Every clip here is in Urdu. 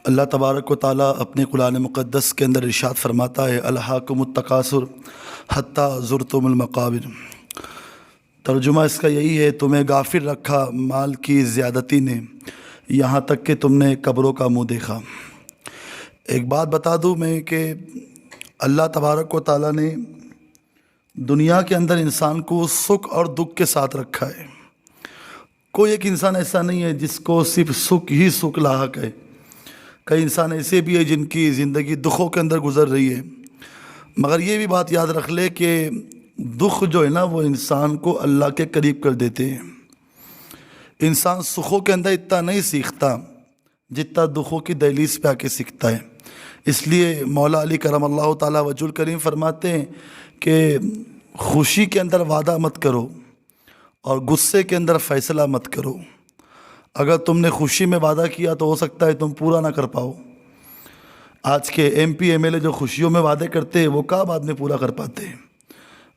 اللہ تبارک و تعالیٰ اپنے قرآن مقدس کے اندر ارشاد فرماتا ہے الہاکم التکاثر حتیٰ زرتم المقابر۔ ترجمہ اس کا یہی ہے، تمہیں غافل رکھا مال کی زیادتی نے یہاں تک کہ تم نے قبروں کا منہ دیکھا۔ ایک بات بتا دوں میں کہ اللہ تبارک و تعالیٰ نے دنیا کے اندر انسان کو سکھ اور دکھ کے ساتھ رکھا ہے۔ کوئی ایک انسان ایسا نہیں ہے جس کو صرف سکھ ہی سکھ لاحق ہے۔ کئی انسان ایسے بھی ہیں جن کی زندگی دکھوں کے اندر گزر رہی ہے، مگر یہ بھی بات یاد رکھ لے کہ دکھ جو ہے نا وہ انسان کو اللہ کے قریب کر دیتے ہیں۔ انسان سکھوں کے اندر اتنا نہیں سیکھتا جتنا دکھوں کی دہلیز پہ آ کے سیکھتا ہے۔ اس لیے مولا علی کرم اللہ تعالیٰ وجہ الکریم فرماتے ہیں کہ خوشی کے اندر وعدہ مت کرو اور غصے کے اندر فیصلہ مت کرو۔ اگر تم نے خوشی میں وعدہ کیا تو ہو سکتا ہے تم پورا نہ کر پاؤ۔ آج کے M P M L A جو خوشیوں میں وعدے کرتے ہیں وہ کہاں بعد میں پورا کر پاتے ہیں،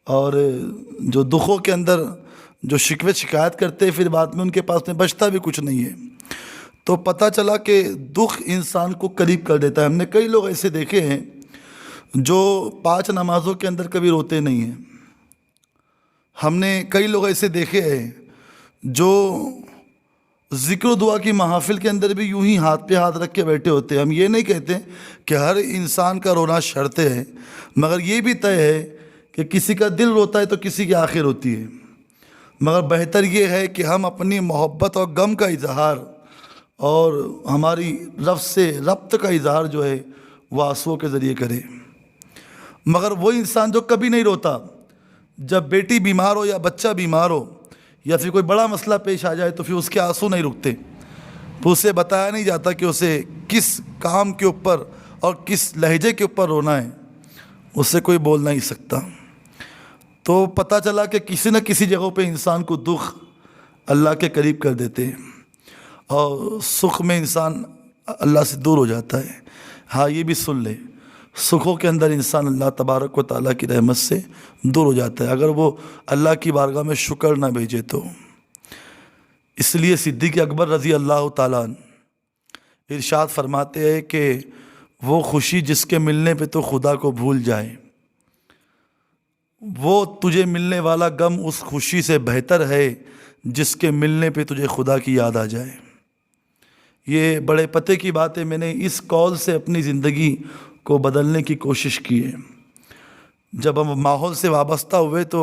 اور جو دکھوں کے اندر جو شکوے شکایت کرتے ہیں پھر بعد میں ان کے پاس میں بچتا بھی کچھ نہیں ہے۔ تو پتہ چلا کہ دکھ انسان کو قریب کر دیتا ہے۔ ہم نے کئی لوگ ایسے دیکھے ہیں جو 5 نمازوں کے اندر کبھی روتے نہیں ہیں۔ ہم نے کئی لوگ ایسے دیکھے ہیں جو ذکر و دعا کی محافل کے اندر بھی یوں ہی ہاتھ پہ ہاتھ رکھ کے بیٹھے ہوتے ہیں۔ ہم یہ نہیں کہتے کہ ہر انسان کا رونا شرط ہے، مگر یہ بھی طے ہے کہ کسی کا دل روتا ہے تو کسی کی آنکھیں روتی ہے۔ مگر بہتر یہ ہے کہ ہم اپنی محبت اور غم کا اظہار اور ہماری رب سے ربط کا اظہار جو ہے وہ آنسوؤں کے ذریعے کریں۔ مگر وہ انسان جو کبھی نہیں روتا، جب بیٹی بیمار ہو یا بچہ بیمار ہو یا پھر کوئی بڑا مسئلہ پیش آ جائے تو پھر اس کے آنسو نہیں رکتے، پھر اسے بتایا نہیں جاتا کہ اسے کس کام کے اوپر اور کس لہجے کے اوپر رونا ہے، اس سے کوئی بول نہیں سکتا۔ تو پتہ چلا کہ کسی نہ کسی جگہوں پہ انسان کو دکھ اللہ کے قریب کر دیتے ہیں اور سکھ میں انسان اللہ سے دور ہو جاتا ہے۔ ہاں یہ بھی سن لے، سکھوں کے اندر انسان اللہ تبارک و تعالیٰ کی رحمت سے دور ہو جاتا ہے اگر وہ اللہ کی بارگاہ میں شکر نہ بھیجے تو۔ اس لیے صدیق اکبر رضی اللہ تعالیٰ عنہ ارشاد فرماتے ہیں کہ وہ خوشی جس کے ملنے پہ تو خدا کو بھول جائے، وہ تجھے ملنے والا غم اس خوشی سے بہتر ہے جس کے ملنے پہ تجھے خدا کی یاد آ جائے۔ یہ بڑے پتے کی بات ہے، میں نے اس قول سے اپنی زندگی کو بدلنے کی کوشش کی ہے۔ جب ہم ماحول سے وابستہ ہوئے تو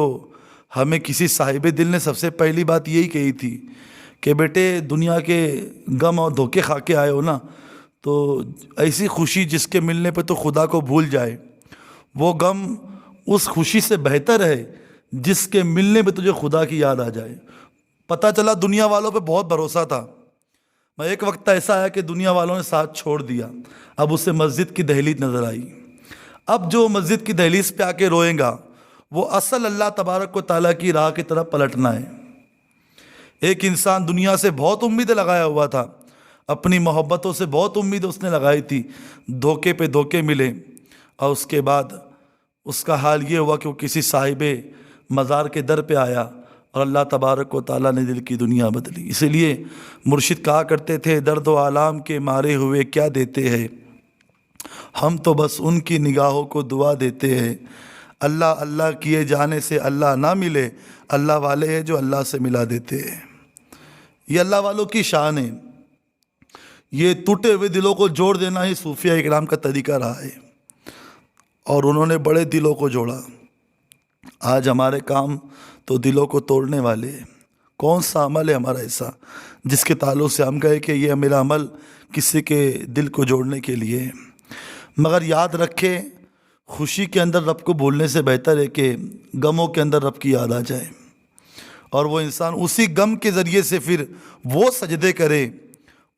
ہمیں کسی صاحب دل نے سب سے پہلی بات یہی کہی تھی کہ بیٹے دنیا کے غم اور دھوکے کھا کے آئے ہو نا، تو ایسی خوشی جس کے ملنے پہ تو خدا کو بھول جائے، وہ غم اس خوشی سے بہتر ہے جس کے ملنے پہ تجھے خدا کی یاد آ جائے۔ پتہ چلا دنیا والوں پہ بہت بھروسہ تھا، میں ایک وقت ایسا آیا کہ دنیا والوں نے ساتھ چھوڑ دیا، اب اسے مسجد کی دہلیز نظر آئی۔ اب جو مسجد کی دہلیز پہ آ کے روئے گا وہ اصل اللہ تبارک و تعالیٰ کی راہ کی طرف پلٹنا ہے۔ ایک انسان دنیا سے بہت امیدیں لگایا ہوا تھا، اپنی محبتوں سے بہت امیدیں اس نے لگائی تھی، دھوکے پہ دھوکے ملے، اور اس کے بعد اس کا حال یہ ہوا کہ وہ کسی صاحب مزار کے در پہ آیا اور اللہ تبارک و تعالیٰ نے دل کی دنیا بدلی۔ اسی لیے مرشد کہا کرتے تھے درد و آلام کے مارے ہوئے کیا دیتے ہیں، ہم تو بس ان کی نگاہوں کو دعا دیتے ہیں، اللہ اللہ کیے جانے سے اللہ نہ ملے، اللہ والے ہیں جو اللہ سے ملا دیتے ہیں۔ یہ اللہ والوں کی شان ہے، یہ ٹوٹے ہوئے دلوں کو جوڑ دینا ہی صوفیہ اکرام کا طریقہ رہا ہے، اور انہوں نے بڑے دلوں کو جوڑا۔ آج ہمارے کام تو دلوں کو توڑنے والے ہیں۔ کون سا عمل ہے ہمارا ایسا جس کے تعلق سے ہم کہے کہ یہ میرا عمل کسی کے دل کو جوڑنے کے لیے ہے؟ مگر یاد رکھے خوشی کے اندر رب کو بھولنے سے بہتر ہے کہ غموں کے اندر رب کی یاد آ جائے، اور وہ انسان اسی غم کے ذریعے سے پھر وہ سجدے کرے،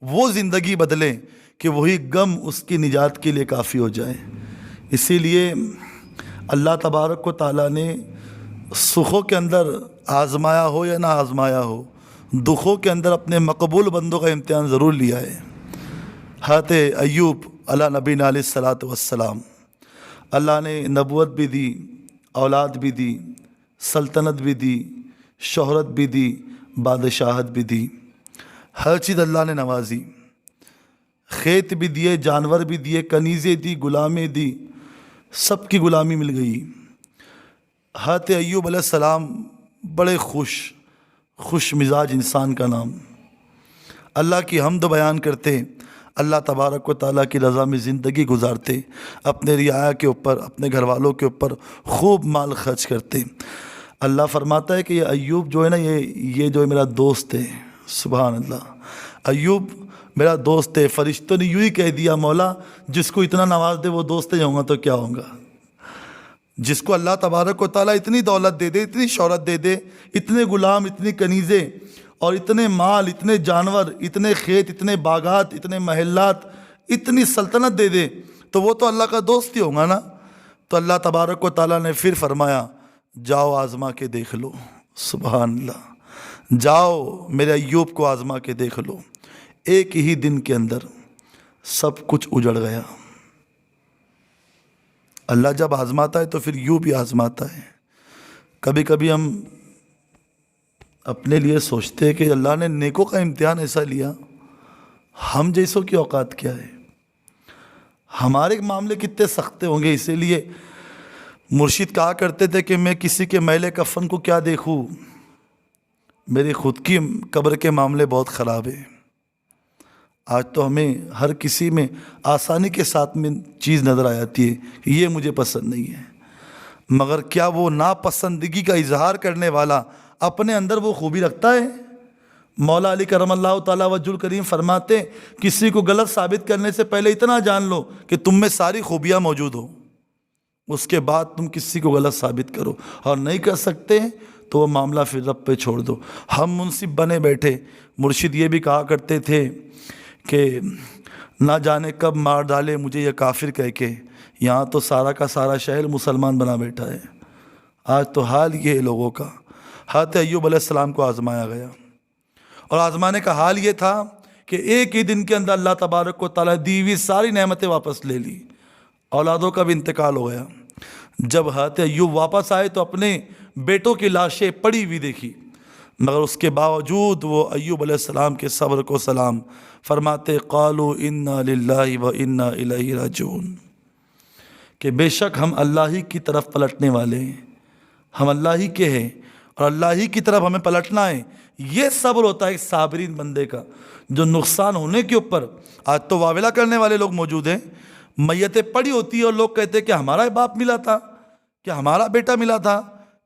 وہ زندگی بدلے کہ وہی غم اس کی نجات کے لیے کافی ہو جائے۔ اسی لیے اللہ تبارک و تعالیٰ نے سکھوں کے اندر آزمایا ہو یا نہ آزمایا ہو، دکھوں کے اندر اپنے مقبول بندوں کا امتحان ضرور لیا ہے۔ حضرت ایوب علیہ نبینا علیہ الصلاۃ والسلام، اللہ نے نبوت بھی دی، اولاد بھی دی، سلطنت بھی دی، شہرت بھی دی، بادشاہت بھی دی، ہر چیز اللہ نے نوازی۔ کھیت بھی دیے، جانور بھی دیے، کنیزیں دی، غلامیں دی، سب کی غلامی مل گئی۔ حضرت ایوب علیہ السلام بڑے خوش مزاج انسان کا نام، اللہ کی حمد بیان کرتے، اللہ تبارک و تعالیٰ کی رضا میں زندگی گزارتے، اپنے رعایا کے اوپر، اپنے گھر والوں کے اوپر خوب مال خرچ کرتے۔ اللہ فرماتا ہے کہ یہ ایوب جو ہے نا، یہ جو ہے میرا دوست ہے۔ سبحان اللہ، ایوب میرا دوست ہے۔ فرشتوں نے یوں ہی کہہ دیا، مولا جس کو اتنا نواز دے وہ دوست ہی ہوں گا تو کیا ہوں گا۔ جس کو اللہ تبارک و تعالیٰ اتنی دولت دے دے، اتنی شہرت دے دے، اتنے غلام، اتنی کنیزیں اور اتنے مال، اتنے جانور، اتنے کھیت، اتنے باغات، اتنے محلات، اتنی سلطنت دے دے تو وہ تو اللہ کا دوست ہی ہوگا نا۔ تو اللہ تبارک و تعالیٰ نے پھر فرمایا، جاؤ آزما کے دیکھ لو۔ سبحان اللہ، جاؤ میرے ایوب کو آزما کے دیکھ لو۔ ایک ہی دن کے اندر سب کچھ اجڑ گیا۔ اللہ جب آزماتا ہے تو پھر یوں بھی آزماتا ہے۔ کبھی کبھی ہم اپنے لیے سوچتے ہیں کہ اللہ نے نیکوں کا امتحان ایسا لیا، ہم جیسوں کی اوقات کیا ہے، ہمارے معاملے کتنے سختے ہوں گے۔ اسی لیے مرشد کہا کرتے تھے کہ میں کسی کے میلے کفن کو کیا دیکھوں، میری خود کی قبر کے معاملے بہت خراب ہیں۔ آج تو ہمیں ہر کسی میں آسانی کے ساتھ میں چیز نظر آ جاتی ہے کہ یہ مجھے پسند نہیں ہے، مگر کیا وہ ناپسندگی کا اظہار کرنے والا اپنے اندر وہ خوبی رکھتا ہے؟ مولا علی کرم اللہ تعالیٰ وجہ الکریم فرماتے، کسی کو غلط ثابت کرنے سے پہلے اتنا جان لو کہ تم میں ساری خوبیاں موجود ہو، اس کے بعد تم کسی کو غلط ثابت کرو، اور نہیں کر سکتے تو وہ معاملہ پھر رب پہ چھوڑ دو۔ ہم منصف بنے بیٹھے۔ مرشد یہ بھی کہا کرتے تھے کہ نہ جانے کب مار ڈالے مجھے یہ کافر کہہ کے، یہاں تو سارا کا سارا شہر مسلمان بنا بیٹھا ہے۔ آج تو حال یہ ہے لوگوں کا۔ حضرت ایوب علیہ السلام کو آزمایا گیا، اور آزمانے کا حال یہ تھا کہ ایک ہی دن کے اندر اللہ تبارک و تعالیٰ دی ہوئی ساری نعمتیں واپس لے لی، اولادوں کا بھی انتقال ہو گیا۔ جب حضرت ایوب واپس آئے تو اپنے بیٹوں کی لاشیں پڑی ہوئی دیکھی، مگر اس کے باوجود وہ ایوب علیہ السلام کے صبر کو سلام فرماتے، قالوا انا للہ و انا الیہ راجعون، کہ بے شک ہم اللہ ہی کی طرف پلٹنے والے ہیں، ہم اللہ ہی کے ہیں اور اللہ ہی کی طرف ہمیں پلٹنا ہے۔ یہ صبر ہوتا ہے ایک صابرین بندے کا، جو نقصان ہونے کے اوپر، آج تو واویلا کرنے والے لوگ موجود ہیں، میتیں پڑی ہوتی ہے اور لوگ کہتے ہیں کہ ہمارا باپ ملا تھا، کہ ہمارا بیٹا ملا تھا،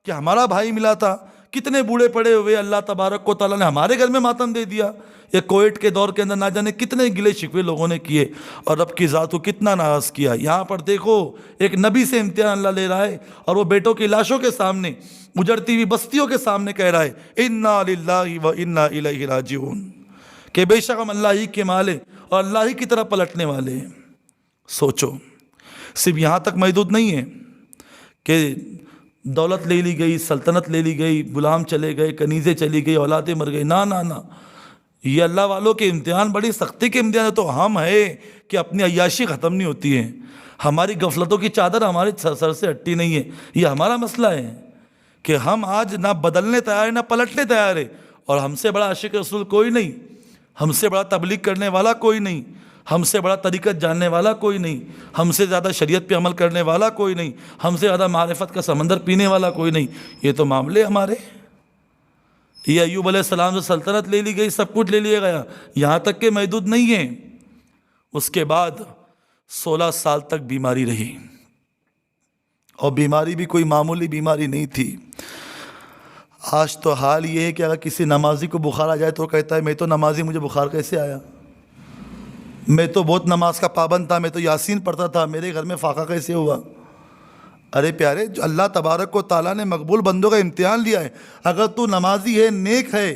کہ ہمارا بھائی ملا تھا، کتنے بوڑھے پڑے ہوئے، اللہ تبارک و تعالیٰ نے ہمارے گھر میں ماتم دے دیا۔ یہ کووڈ کے دور کے اندر نہ جانے کتنے گلے شکوے لوگوں نے کیے اور رب کی ذات کو کتنا ناراض کیا۔ یہاں پر دیکھو ایک نبی سے امتحان اللہ لے رہا ہے، اور وہ بیٹوں کی لاشوں کے سامنے، اجڑتی ہوئی بستیوں کے سامنے کہہ رہا ہے، انا للہ و انا الیہ راجعون، کہ بے شک ہم اللہ ہی کے مالے اور اللہ ہی کی طرف پلٹنے والے ہیں۔ سوچو، صرف یہاں تک محدود نہیں ہے کہ دولت لے لی گئی، سلطنت لے لی گئی، غلام چلے گئے، کنیزیں چلی گئی، اولادیں مر گئی، نہ نہ نہ، یہ اللہ والوں کے امتحان بڑی سختی کے امتحان ہے۔ تو ہم ہے کہ اپنی عیاشی ختم نہیں ہوتی ہے، ہماری غفلتوں کی چادر ہمارے سر سے ہٹتی نہیں ہے۔ یہ ہمارا مسئلہ ہے کہ ہم آج نہ بدلنے تیار ہیں نہ پلٹنے تیار ہیں، اور ہم سے بڑا عاشق رسول کوئی نہیں، ہم سے بڑا تبلیغ کرنے والا کوئی نہیں، ہم سے بڑا طریقت جاننے والا کوئی نہیں، ہم سے زیادہ شریعت پہ عمل کرنے والا کوئی نہیں، ہم سے زیادہ معرفت کا سمندر پینے والا کوئی نہیں۔ یہ تو معاملے ہمارے۔ یہ ایوب علیہ السلام سے سلطنت لے لی گئی، سب کچھ لے لیا گیا، یہاں تک کہ محدود نہیں ہیں۔ اس کے بعد 16 سال تک بیماری رہی، اور بیماری بھی کوئی معمولی بیماری نہیں تھی۔ آج تو حال یہ ہے کہ اگر کسی نمازی کو بخار آ جائے تو کہتا ہے میں تو نمازی، مجھے بخار کیسے آیا؟ میں تو بہت نماز کا پابند تھا، میں تو یاسین پڑھتا تھا، میرے گھر میں فاقہ کیسے ہوا؟ ارے پیارے، جو اللہ تبارک و تعالیٰ نے مقبول بندوں کا امتحان لیا ہے، اگر تو نمازی ہے، نیک ہے،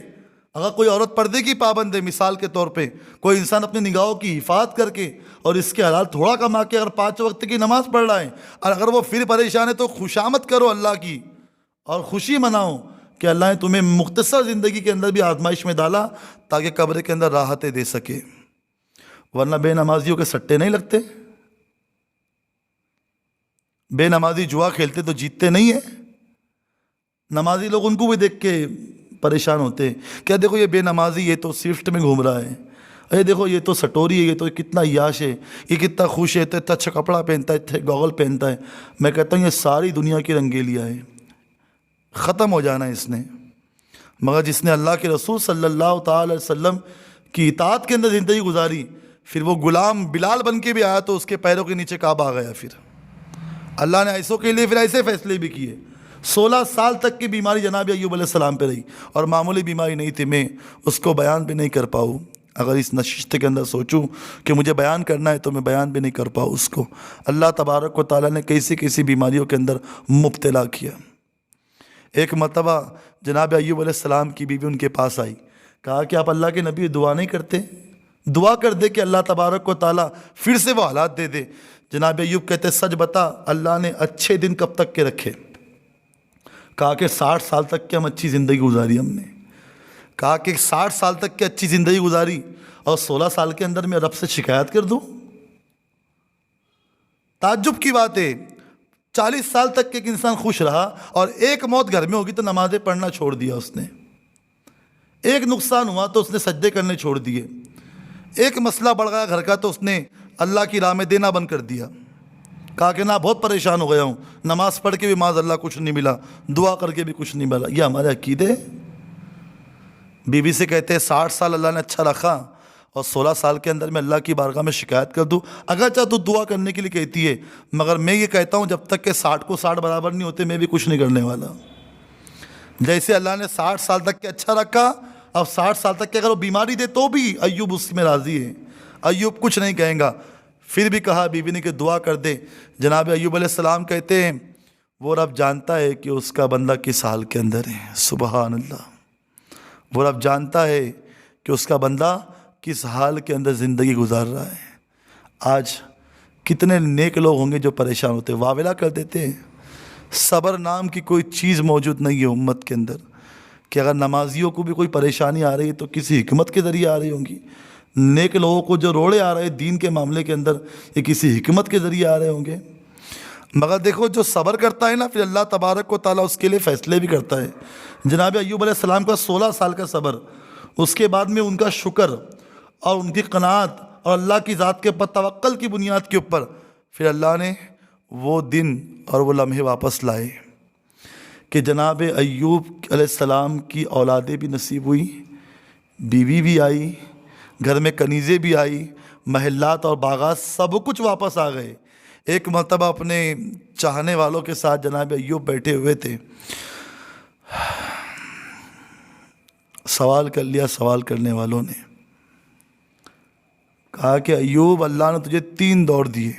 اگر کوئی عورت پردے کی پابند ہے، مثال کے طور پہ کوئی انسان اپنی نگاہوں کی حفاظت کر کے اور اس کے حلال تھوڑا کما کے اگر 5 وقت کی نماز پڑھ رہا ہے، اور اگر وہ پھر پریشان ہے تو خوشامد کرو اللہ کی اور خوشی مناؤ کہ اللہ نے تمہیں مختصر زندگی کے اندر بھی آزمائش میں ڈالا تاکہ قبر کے اندر راحتیں دے سکے، ورنہ بے نمازیوں کے سٹے نہیں لگتے۔ بے نمازی جوا کھیلتے تو جیتتے نہیں ہیں، نمازی لوگ ان کو بھی دیکھ کے پریشان ہوتے ہیں، کیا دیکھو یہ بے نمازی، یہ تو سوئفٹ میں گھوم رہا ہے، اے دیکھو یہ تو سٹوری ہے، یہ تو کتنا عیاش ہے، یہ کتنا خوش ہے، تو اتنا اچھا کپڑا پہنتا ہے، اتنے گوگل پہنتا ہے۔ میں کہتا ہوں یہ ساری دنیا کی رنگیلیاں ہیں، ختم ہو جانا ہے اس نے۔ مگر جس نے اللہ کے رسول صلی اللہ تعالی علیہ وسلم کی اطاعت کے اندر زندگی گزاری، پھر وہ غلام بلال بن کے بھی آیا تو اس کے پیروں کے نیچے کعبہ آ گیا۔ پھر اللہ نے ایسوں کے لیے پھر ایسے فیصلے بھی کیے۔ 16 سال تک کی بیماری جناب ایوب علیہ السلام پہ رہی، اور معمولی بیماری نہیں تھی، میں اس کو بیان بھی نہیں کر پاؤں۔ اگر اس نشست کے اندر سوچوں کہ مجھے بیان کرنا ہے تو میں بیان بھی نہیں کر پاؤں اس کو۔ اللہ تبارک و تعالیٰ نے کیسی کیسی بیماریوں کے اندر مبتلا کیا۔ ایک مرتبہ جناب ایوب علیہ السلام کی بیوی ان کے پاس آئی، کہا کہ آپ اللہ کے نبی دعا نہیں کرتے؟ دعا کر دے کہ اللہ تبارک و تعالیٰ پھر سے وہ حالات دے دے۔ جناب ایوب کہتے سچ بتا اللہ نے اچھے دن کب تک کے رکھے؟ کہا کہ 60 سال تک کی ہم اچھی زندگی گزاری ہم نے۔ کہا کہ 60 سال تک کی اچھی زندگی گزاری اور 16 سال کے اندر میں رب سے شکایت کر دوں؟ تعجب کی بات ہے، 40 سال تک کہ ایک انسان خوش رہا اور ایک موت گھر میں ہوگی تو نمازیں پڑھنا چھوڑ دیا اس نے۔ ایک نقصان ہوا تو اس نے سجدے کرنے چھوڑ دیے۔ ایک مسئلہ بڑھ گیا گھر کا تو اس نے اللہ کی راہ میں دینا بند کر دیا۔ کہا کہ نہ بہت پریشان ہو گیا ہوں، نماز پڑھ کے بھی معاذ اللہ کچھ نہیں ملا، دعا کر کے بھی کچھ نہیں ملا۔ یہ ہمارے عقیدے۔ بیوی سے کہتے ہیں 60 سال اللہ نے اچھا رکھا اور 16 سال کے اندر میں اللہ کی بارگاہ میں شکایت کر دوں؟ اگرچہ تو دعا کرنے کے لیے کہتی ہے، مگر میں یہ کہتا ہوں جب تک کہ 60 کو 60 برابر نہیں ہوتے میں بھی کچھ نہیں کرنے والا۔ جیسے اللہ نے 60 سال تک کے اچھا رکھا، اب 60 سال تک کے اگر وہ بیماری دے تو بھی ایوب اس میں راضی ہے، ایوب کچھ نہیں کہیں گا۔ پھر بھی کہا بیوی نے کہ دعا کر دے۔ جناب ایوب علیہ السلام کہتے ہیں وہ رب جانتا ہے کہ اس کا بندہ کس حال کے اندر ہے۔ سبحان اللہ، وہ رب جانتا ہے کہ اس کا بندہ کس حال کے اندر زندگی گزار رہا ہے۔ آج کتنے نیک لوگ ہوں گے جو پریشان ہوتے ہیں، واویلا کر دیتے ہیں۔ صبر نام کی کوئی چیز موجود نہیں ہے امت کے اندر، کہ اگر نمازیوں کو بھی کوئی پریشانی آ رہی ہے تو کسی حکمت کے ذریعے آ رہی ہوں گی۔ نیک لوگوں کو جو روڑے آ رہے ہیں دین کے معاملے کے اندر، یہ کسی حکمت کے ذریعے آ رہے ہوں گے۔ مگر دیکھو جو صبر کرتا ہے نا، پھر اللہ تبارک و تعالیٰ اس کے لیے فیصلے بھی کرتا ہے۔ جناب ایوب علیہ السلام کا 16 سال کا صبر، اس کے بعد میں ان کا شکر اور ان کی قناعت اور اللہ کی ذات کے پر توکل کی بنیاد کے اوپر پھر اللہ نے وہ دن اور وہ لمحے واپس لائے کہ جناب ایوب علیہ السلام کی اولادیں بھی نصیب ہوئی، بیوی بھی آئی، گھر میں کنیزیں بھی آئی، محلات اور باغات سب کچھ واپس آ گئے۔ ایک مرتبہ اپنے چاہنے والوں کے ساتھ جناب ایوب بیٹھے ہوئے تھے، سوال کر لیا سوال کرنے والوں نے، کہا کہ ایوب اللہ نے تجھے 3 دور دیے۔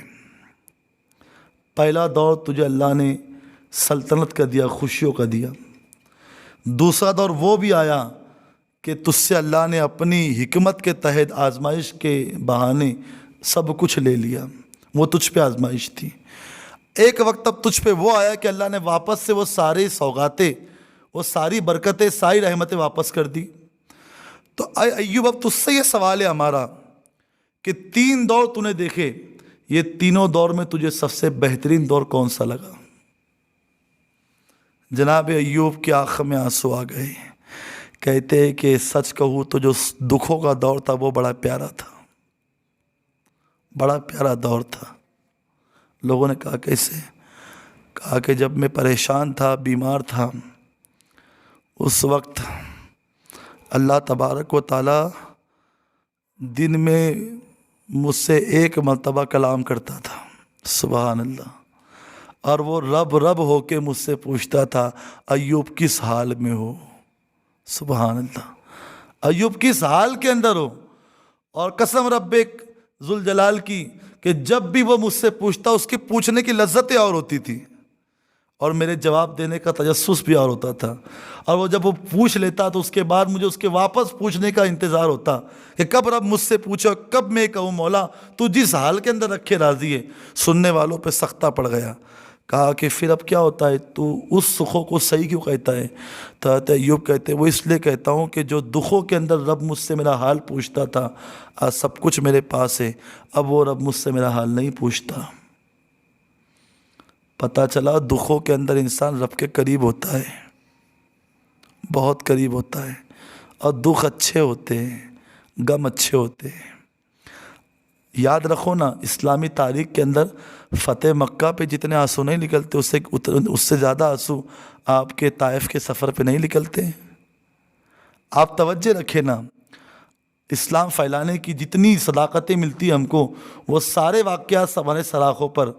پہلا دور تجھے اللہ نے سلطنت کا دیا، خوشیوں کا دیا۔ دوسرا دور وہ بھی آیا کہ تجھ سے اللہ نے اپنی حکمت کے تحت آزمائش کے بہانے سب کچھ لے لیا، وہ تجھ پہ آزمائش تھی۔ ایک وقت اب تجھ پہ وہ آیا کہ اللہ نے واپس سے وہ سارے سوغاتیں، وہ ساری برکتیں، ساری رحمتیں واپس کر دی۔ تو اے ایوب اب تجھ سے یہ سوال ہے ہمارا کہ 3 دور تو نے دیکھے، یہ تینوں دور میں تجھے سب سے بہترین دور کون سا لگا؟ جناب ایوب کی آنکھ میں آنسو آ گئے، کہتے ہیں کہ سچ کہوں تو جو دکھوں کا دور تھا وہ بڑا پیارا تھا، بڑا پیارا دور تھا۔ لوگوں نے کہا کیسے؟ کہا کہ جب میں پریشان تھا، بیمار تھا، اس وقت اللہ تبارک و تعالی دن میں مجھ سے 1 مرتبہ کلام کرتا تھا، سبحان اللہ، اور وہ رب رب ہو کے مجھ سے پوچھتا تھا ایوب کس حال میں ہو؟ سبحان اللہ، ایوب کس حال کے اندر ہو؟ اور قسم رب ذوالجلال کی کہ جب بھی وہ مجھ سے پوچھتا اس کے پوچھنے کی لذتیں اور ہوتی تھی اور میرے جواب دینے کا تجسس بھی اور ہوتا تھا، اور وہ جب وہ پوچھ لیتا تو اس کے بعد مجھے اس کے واپس پوچھنے کا انتظار ہوتا کہ کب رب مجھ سے پوچھے، کب میں کہوں مولا تو جس حال کے اندر رکھے راضی ہے۔ سننے والوں پہ سختہ پڑ گیا، کہا کہ پھر اب کیا ہوتا ہے، تو اس سکھوں کو صحیح کیوں کہتا ہے؟ تو ایوب کہتے وہ اس لیے کہتا ہوں کہ جو دکھوں کے اندر رب مجھ سے میرا حال پوچھتا تھا، آج سب کچھ میرے پاس ہے، اب وہ رب مجھ سے میرا حال نہیں پوچھتا۔ پتہ چلا دکھوں کے اندر انسان رب کے قریب ہوتا ہے، بہت قریب ہوتا ہے، اور دکھ اچھے ہوتے ہیں، غم اچھے ہوتے ہیں۔ یاد رکھو نا، اسلامی تاریخ کے اندر فتح مکہ پہ جتنے آنسو نہیں نکلتے اس سے زیادہ آنسو آپ کے طائف کے سفر پہ نہیں نکلتے ہیں۔ آپ توجہ رکھیں نا، اسلام پھیلانے کی جتنی صداقتیں ملتی ہیں ہم کو، وہ سارے واقعات ہمارے سراخوں پر،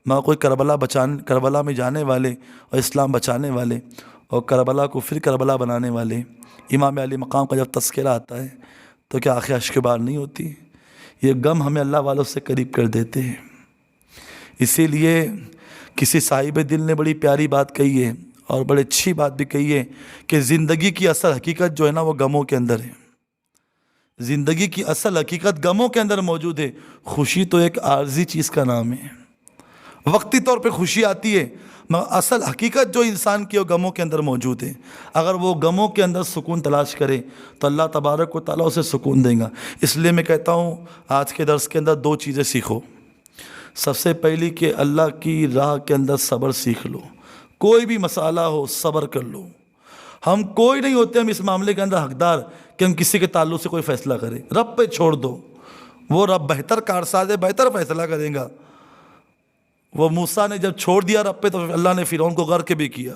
مگر کوئی کربلا میں جانے والے اور اسلام بچانے والے اور کربلا کو پھر کربلا بنانے والے امام علی مقام کا جب تذکرہ آتا ہے تو کیا آنکھیں اشک بار نہیں ہوتی؟ یہ غم ہمیں اللہ والوں سے قریب کر دیتے ہیں۔ اسی لیے کسی صاحب دل نے بڑی پیاری بات کہی ہے اور بڑی اچھی بات بھی کہی ہے کہ زندگی کی اصل حقیقت جو ہے نا وہ غموں کے اندر ہے۔ زندگی کی اصل حقیقت غموں کے اندر موجود ہے۔ خوشی تو ایک عارضی چیز کا نام ہے، وقتی طور پہ خوشی آتی ہے، مگر اصل حقیقت جو انسان کی وہ غموں کے اندر موجود ہے۔ اگر وہ غموں کے اندر سکون تلاش کرے تو اللہ تبارک و تعالیٰ اسے سکون دے گا۔ اس لیے میں کہتا ہوں آج کے درس کے اندر 2 چیزیں سیکھو۔ سب سے پہلی کہ اللہ کی راہ کے اندر صبر سیکھ لو، کوئی بھی مسئلہ ہو صبر کر لو۔ ہم کوئی نہیں ہوتے ہم اس معاملے کے اندر حقدار کہ ہم کسی کے تعلق سے کوئی فیصلہ کریں، رب پہ چھوڑ دو، وہ رب بہتر کارساز ہے، بہتر فیصلہ کرے گا۔ وہ موسیٰ نے جب چھوڑ دیا رب پہ تو اللہ نے فرعون کو غرق بھی کیا،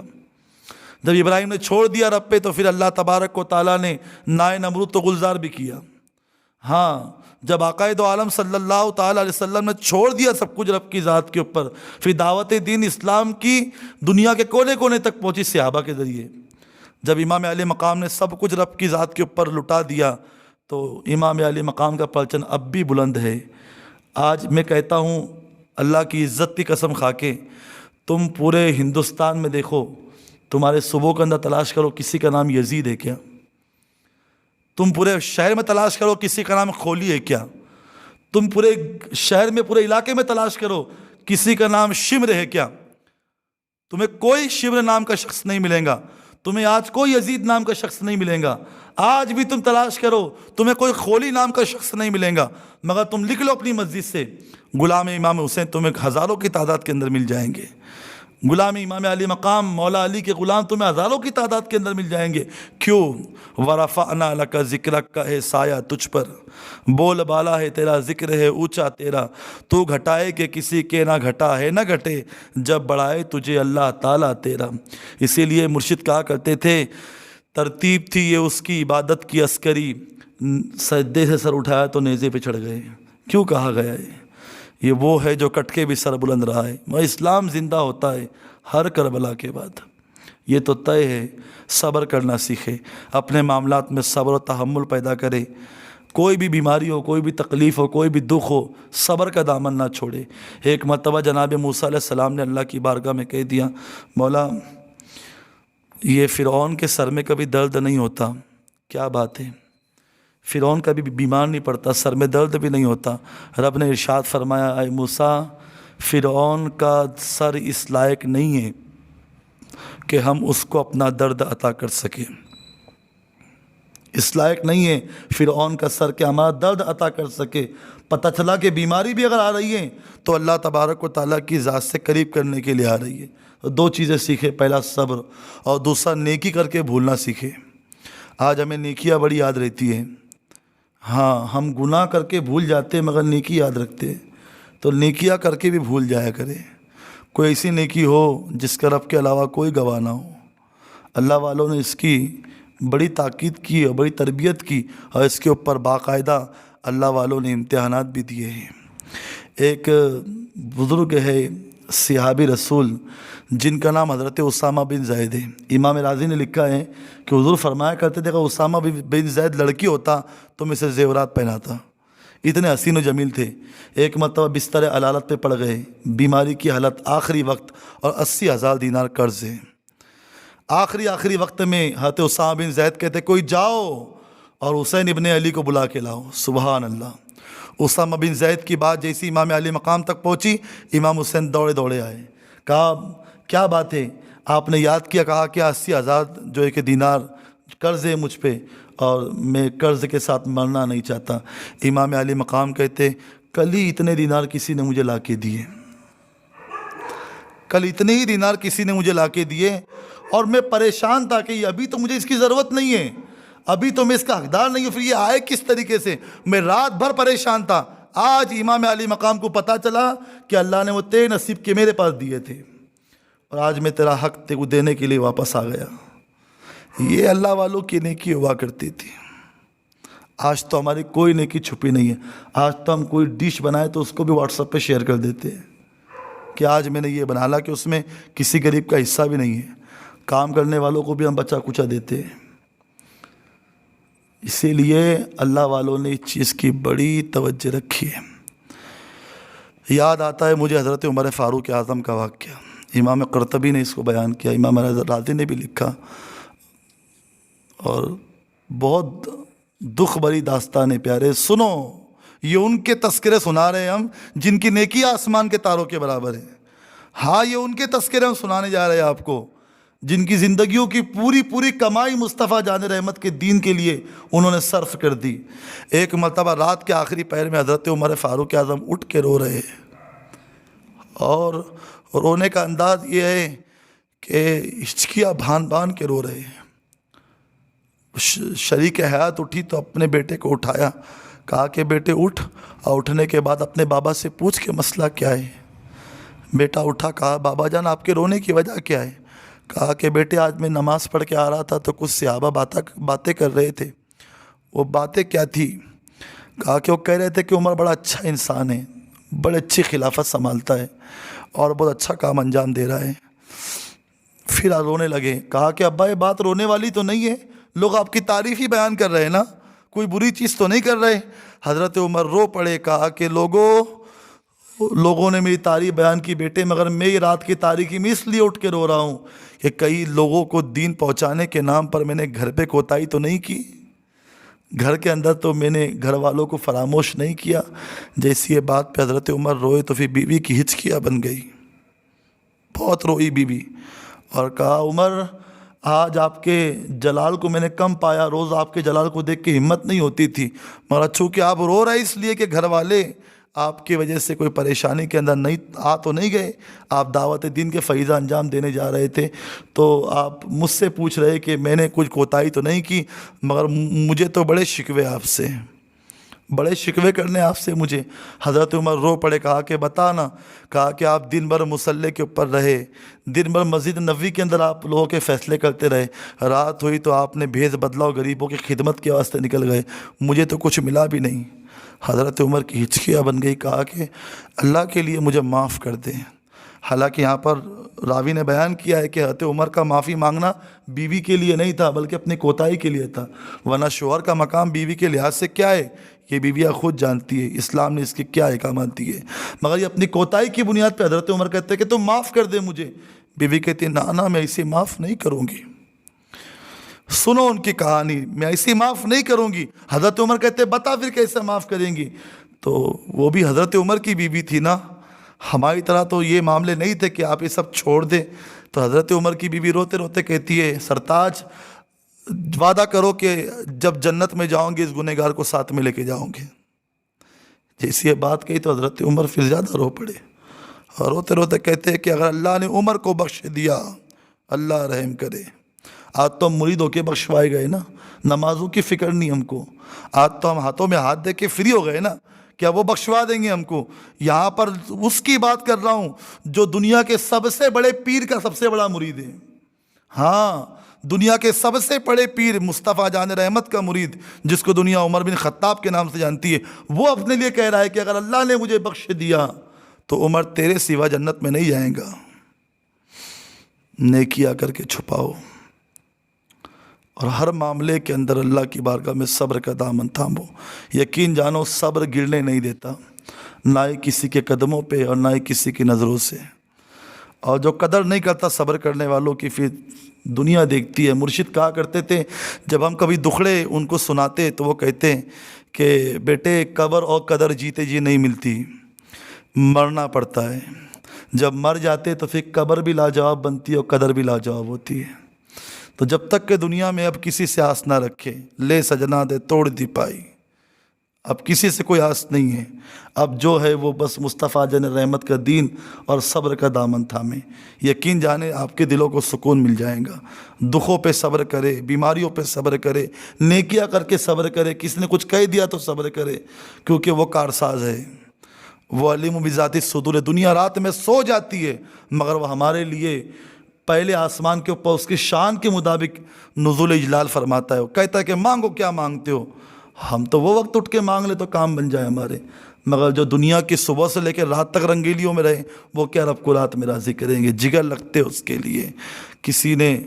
جب ابراہیم نے چھوڑ دیا رب پہ تو پھر اللہ تبارک و تعالیٰ نے نائے نمرود تو گلزار بھی کیا۔ ہاں، جب آقائے دو عالم صلی اللہ تعالیٰ علیہ وسلم نے چھوڑ دیا سب کچھ رب کی ذات کے اوپر، پھر دعوت دین اسلام کی دنیا کے کونے کونے تک پہنچی صحابہ کے ذریعے۔ جب امام علی مقام نے سب کچھ رب کی ذات کے اوپر لٹا دیا تو امام علی مقام کا پرچم اب بھی بلند ہے۔ آج میں کہتا ہوں اللہ کی عزت کی قسم کھا کے، تم پورے ہندوستان میں دیکھو، تمہارے صوبوں کے اندر تلاش کرو کسی کا نام یزید ہے کیا؟ تم پورے شہر میں تلاش کرو کسی کا نام خولی ہے کیا؟ تم پورے شہر میں پورے علاقے میں تلاش کرو کسی کا نام شمر ہے کیا؟ تمہیں کوئی شمر نام کا شخص نہیں ملے گا، تمہیں آج کوئی یزید نام کا شخص نہیں ملے گا۔ آج بھی تم تلاش کرو تمہیں کوئی خولی نام کا شخص نہیں ملے گا، مگر تم لکھ لو اپنی مسجد سے غلام امام حسین، تمہیں ہزاروں کی تعداد کے اندر مل جائیں گے۔ غلام امام علی مقام مولا علی کے غلام تمہیں ہزاروں کی تعداد کے اندر مل جائیں گے۔ کیوں؟ ورفعنا لک ذکرک کا ہے سایہ تجھ پر، بول بالا ہے تیرا، ذکر ہے اونچا تیرا، تو گھٹائے کہ کسی کے نہ گھٹا ہے نہ گھٹے، جب بڑھائے تجھے اللہ تعالیٰ تیرا۔ اسی لیے مرشد کہا کرتے تھے، ترتیب تھی یہ اس کی عبادت کی عسکری، سجدے سے سر اٹھایا تو نیزے پہ چڑھ گئے۔ کیوں کہا گیا ہے؟ یہ وہ ہے جو کٹ کے بھی سر بلند رہا ہے، وہ اسلام زندہ ہوتا ہے ہر کربلا کے بعد۔ یہ تو طے ہے، صبر کرنا سیکھے، اپنے معاملات میں صبر و تحمل پیدا کرے، کوئی بھی بیماری ہو، کوئی بھی تکلیف ہو، کوئی بھی دکھ ہو، صبر کا دامن نہ چھوڑے۔ ایک مرتبہ جناب موسیٰ علیہ السلام نے اللہ کی بارگاہ میں کہہ دیا، مولا یہ فرعون کے سر میں کبھی درد نہیں ہوتا، کیا بات ہے؟ فرعون کبھی بیمار نہیں پڑتا، سر میں درد بھی نہیں ہوتا۔ رب نے ارشاد فرمایا، اے موسیٰ فرعون کا سر اس لائق نہیں ہے کہ ہم اس کو اپنا درد عطا کر سکیں، اس لائق نہیں ہے فرعون کا سر کہ ہمارا درد عطا کر سکے۔ پتہ چلا کہ بیماری بھی اگر آ رہی ہے تو اللہ تبارک و تعالیٰ کی ذات سے قریب کرنے کے لیے آ رہی ہے۔ 2 چیزیں سیکھے، پہلا صبر اور دوسرا نیکی کر کے بھولنا سیکھے۔ آج ہمیں نیکیاں بڑی یاد رہتی ہیں، ہاں ہم گناہ کر کے بھول جاتے ہیں مگر نیکی یاد رکھتے ہیں، تو نیکیاں کر کے بھی بھول جایا کرے۔ کوئی ایسی نیکی ہو جس کا رب کے علاوہ کوئی گواہ نہ ہو، اللہ والوں نے اس کی بڑی تاکید کی اور بڑی تربیت کی، اور اس کے اوپر باقاعدہ اللہ والوں نے امتحانات بھی دیے ہیں۔ ایک بزرگ ہے صحابی رسول جن کا نام حضرت اسامہ بن زید ہے۔ امام راضی نے لکھا ہے کہ حضور فرمایا کرتے تھے کہ اسامہ بن زید لڑکی ہوتا تو میں اسے زیورات پہناتا، اتنے حسین و جمیل تھے۔ ایک مرتبہ بستر علالت پہ پڑ گئے، بیماری کی حالت، آخری وقت، اور 80,000 دینار قرض ہے۔ آخری وقت میں حضرت اسامہ بن زید کہتے کوئی جاؤ اور حسین ابن علی کو بلا کے لاؤ۔ سبحان اللہ! اسامہ بن زید کی بات جیسی امام علی مقام تک پہنچی، امام حسین دوڑے دوڑے آئے، کہا کیا بات ہے؟ آپ نے یاد کیا، کہا کہ 80,000 جو ہے کہ دینار قرض ہے مجھ پہ اور میں قرض کے ساتھ مرنا نہیں چاہتا۔ امام علی مقام کہتے کل ہی اتنے دینار کسی نے مجھے لا کے دیے، کل اتنے ہی دینار کسی نے مجھے لا کے دیے اور میں پریشان تھا کہ ابھی تو مجھے اس کی ضرورت نہیں ہے، ابھی تو میں اس کا حقدار نہیں ہوں، پھر یہ آئے کس طریقے سے؟ میں رات بھر پریشان تھا، آج امام علی مقام کو پتہ چلا کہ اللہ نے وہ تیرے نصیب کے میرے پاس دیے تھے، اور آج میں تیرا حق تیرے کو دینے کے لیے واپس آ گیا۔ یہ اللہ والوں کی نیکی ہوا کرتی تھی۔ آج تو ہماری کوئی نیکی چھپی نہیں ہے، آج تو ہم کوئی ڈش بنائے تو اس کو بھی واٹس ایپ پہ شیئر کر دیتے ہیں کہ آج میں نے یہ بنا، حالانکہ اس میں کسی غریب کا حصہ بھی نہیں ہے، کام کرنے والوں کو بھی ہم بچا کچا دیتے ہیں۔ اسی لیے اللہ والوں نے اس چیز کی بڑی توجہ رکھی ہے۔ یاد آتا ہے مجھے حضرت عمر فاروق اعظم کا واقعہ، امام قرطبی نے اس کو بیان کیا، امام رازی نے بھی لکھا، اور بہت دکھ بھری داستان ہے پیارے، سنو، یہ ان کے تذکرے سنا رہے ہیں ہم جن کی نیکی آسمان کے تاروں کے برابر ہے۔ ہاں، یہ ان کے تذکرے ہم سنانے جا رہے ہیں آپ کو، جن کی زندگیوں کی پوری کمائی مصطفیٰ جان رحمت کے دین کے لیے انہوں نے صرف کر دی۔ ایک مرتبہ رات کے آخری پہر میں حضرت عمر فاروق اعظم اٹھ کے رو رہے ہیں، اور رونے کا انداز یہ ہے کہ ہچکیاں بھان کے رو رہے ہیں۔ شریک حیات اٹھی تو اپنے بیٹے کو اٹھایا، کہا کہ بیٹے اٹھ، اور اٹھنے کے بعد اپنے بابا سے پوچھ کے مسئلہ کیا ہے۔ بیٹا اٹھا، کہا بابا جان آپ کے رونے کی وجہ کیا ہے؟ کہا کہ بیٹے آج میں نماز پڑھ کے آ رہا تھا تو کچھ صحابہ باتیں کر رہے تھے۔ وہ باتیں کیا تھی؟ کہا کہ وہ کہہ رہے تھے کہ عمر بڑا اچھا انسان ہے، بڑے اچھی خلافت سنبھالتا ہے اور بہت اچھا کام انجام دے رہا ہے۔ پھر رونے لگے، کہا کہ ابا یہ بات رونے والی تو نہیں ہے، لوگ آپ کی تعریف ہی بیان کر رہے ہیں نا، کوئی بری چیز تو نہیں کر رہے؟ حضرت عمر رو پڑے، کہا کہ لوگوں نے میری تعریف بیان کی بیٹے، مگر میں یہ رات کی تاریکی میں اس لیے اٹھ کے رو رہا ہوں کہ کئی لوگوں کو دین پہنچانے کے نام پر میں نے گھر پہ کوتاہی تو نہیں کی، گھر کے اندر تو میں نے گھر والوں کو فراموش نہیں کیا۔ جیسی یہ بات پہ حضرت عمر روئے تو پھر بیوی کی ہچکیاں بن گئی، بہت روئی بیوی، اور کہا عمر آج آپ کے جلال کو میں نے کم پایا، روز آپ کے جلال کو دیکھ کے ہمت نہیں ہوتی تھی، مگر چونکہ آپ رو رہے اس لیے کہ گھر والے آپ کی وجہ سے کوئی پریشانی کے اندر تو نہیں گئے، آپ دعوت دین کے فریضہ انجام دینے جا رہے تھے، تو آپ مجھ سے پوچھ رہے کہ میں نے کچھ کوتاہی تو نہیں کی، مگر مجھے تو بڑے شکوے آپ سے، بڑے شکوے کرنے آپ سے مجھے۔ حضرت عمر رو پڑے، کہا کہ بتا نا، کہا کہ آپ دن بھر مصلی کے اوپر رہے، دن بھر مسجد نبوی کے اندر آپ لوگوں کے فیصلے کرتے رہے، رات ہوئی تو آپ نے بھیس بدلاؤ غریبوں کی خدمت کے واسطے نکل گئے، مجھے تو کچھ ملا بھی نہیں۔ حضرت عمر کی ہچکیاں بن گئی، کہا کہ اللہ کے لیے مجھے معاف کر دیں۔ حالانکہ یہاں پر راوی نے بیان کیا ہے کہ حضرت عمر کا معافی مانگنا بیوی کے لیے نہیں تھا بلکہ اپنی کوتاہی کے لیے تھا، ورنہ شوہر کا مقام بیوی کے لحاظ سے کیا ہے یہ بیویاں خود جانتی ہے، اسلام نے اس کے کیا احکامات دیے، مگر یہ اپنی کوتاہی کی بنیاد پہ حضرت عمر کہتے ہیں کہ تم معاف کر دے مجھے۔ بیوی کہتی ہے نا میں اسے معاف نہیں کروں گی۔ سنو ان کی کہانی، میں ایسی معاف نہیں کروں گی۔ حضرت عمر کہتے بتا پھر کیسے معاف کریں گی؟ تو وہ بھی حضرت عمر کی بیوی تھی نا، ہماری طرح تو یہ معاملے نہیں تھے کہ آپ یہ سب چھوڑ دیں۔ تو حضرت عمر کی بیوی روتے روتے کہتی ہے سرتاج وعدہ کرو کہ جب جنت میں جاؤں گے اس گنہگار کو ساتھ میں لے کے جاؤں گے۔ جیسی یہ بات کہی تو حضرت عمر پھر زیادہ رو پڑے، اور روتے روتے کہتے ہیں کہ اگر اللہ نے عمر کو بخش دیا اللہ رحم کرے۔ آج تو ہم مرید ہو کے بخشوائے گئے نا، نمازوں کی فکر نہیں ہم کو، آج تو ہم ہاتھوں میں ہاتھ دے کے فری ہو گئے نا، کیا وہ بخشوا دیں گے ہم کو؟ یہاں پر اس کی بات کر رہا ہوں جو دنیا کے سب سے بڑے پیر کا سب سے بڑا مرید ہے۔ ہاں، دنیا کے سب سے بڑے پیر مصطفیٰ جان رحمت کا مرید، جس کو دنیا عمر بن خطاب کے نام سے جانتی ہے، وہ اپنے لیے کہہ رہا ہے کہ اگر اللہ نے مجھے بخش دیا تو عمر تیرے سوا جنت میں نہیں جائیں گا۔ نیکیاں کر کے چھپاؤ، اور ہر معاملے کے اندر اللہ کی بارگاہ میں صبر کا دامن تھامو۔ یقین جانو صبر گرنے نہیں دیتا، نہ ہی کسی کے قدموں پہ اور نہ ہی کسی کی نظروں سے، اور جو قدر نہیں کرتا صبر کرنے والوں کی پھر دنیا دیکھتی ہے۔ مرشد کہا کرتے تھے جب ہم کبھی دکھڑے ان کو سناتے تو وہ کہتے ہیں کہ بیٹے قبر اور قدر جیتے جی نہیں ملتی، مرنا پڑتا ہے، جب مر جاتے تو پھر قبر بھی لاجواب بنتی ہے اور قدر بھی لاجواب ہوتی ہے۔ تو جب تک کہ دنیا میں اب کسی سے آس نہ رکھے، لے سجنا دے توڑ دی پائی، اب کسی سے کوئی آس نہیں ہے، اب جو ہے وہ بس مصطفیٰ جن رحمت کا دین اور صبر کا دامن تھامے، یقین جانے آپ کے دلوں کو سکون مل جائے گا۔ دکھوں پہ صبر کرے، بیماریوں پہ صبر کرے، نیکیاں کر کے صبر کرے، کسی نے کچھ کہہ دیا تو صبر کرے، کیونکہ وہ کارساز ہے، وہ علیم بذات الصدور ہے۔ دنیا رات میں سو جاتی ہے مگر وہ ہمارے لیے پہلے آسمان کے اوپر اس کی شان کے مطابق نزول اجلال فرماتا ہے، وہ کہتا ہے کہ مانگو کیا مانگتے ہو، ہم تو وہ وقت اٹھ کے مانگ لے تو کام بن جائے ہمارے، مگر جو دنیا کی صبح سے لے کے رات تک رنگیلیوں میں رہے وہ کیا رب کو رات میں راضی کریں گے، جگر لگتے اس کے لیے۔ کسی نے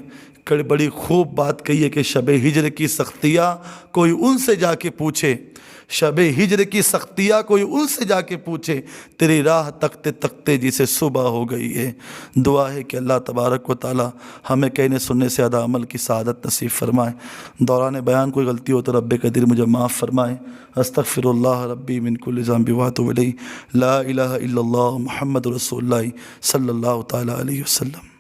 بڑی خوب بات کہی ہے کہ شب ہجر کی سختیاں کوئی ان سے جا کے پوچھے، شب ہجر کی سختیاں کوئی ان سے جا کے پوچھے، تیری راہ تکتے تکتے جسے صبح ہو گئی ہے۔ دعا ہے کہ اللہ تبارک و تعالی ہمیں کہنے سننے سے زیادہ عمل کی سعادت نصیب فرمائے۔ دوران بیان کوئی غلطی ہو تو رب قدیر مجھے معاف فرمائے۔ استغفر اللہ ربی من کل ذنب واتوب الیہ، لا الہ الا اللہ محمد رسول اللہ صلی اللہ تعالی علیہ وسلم۔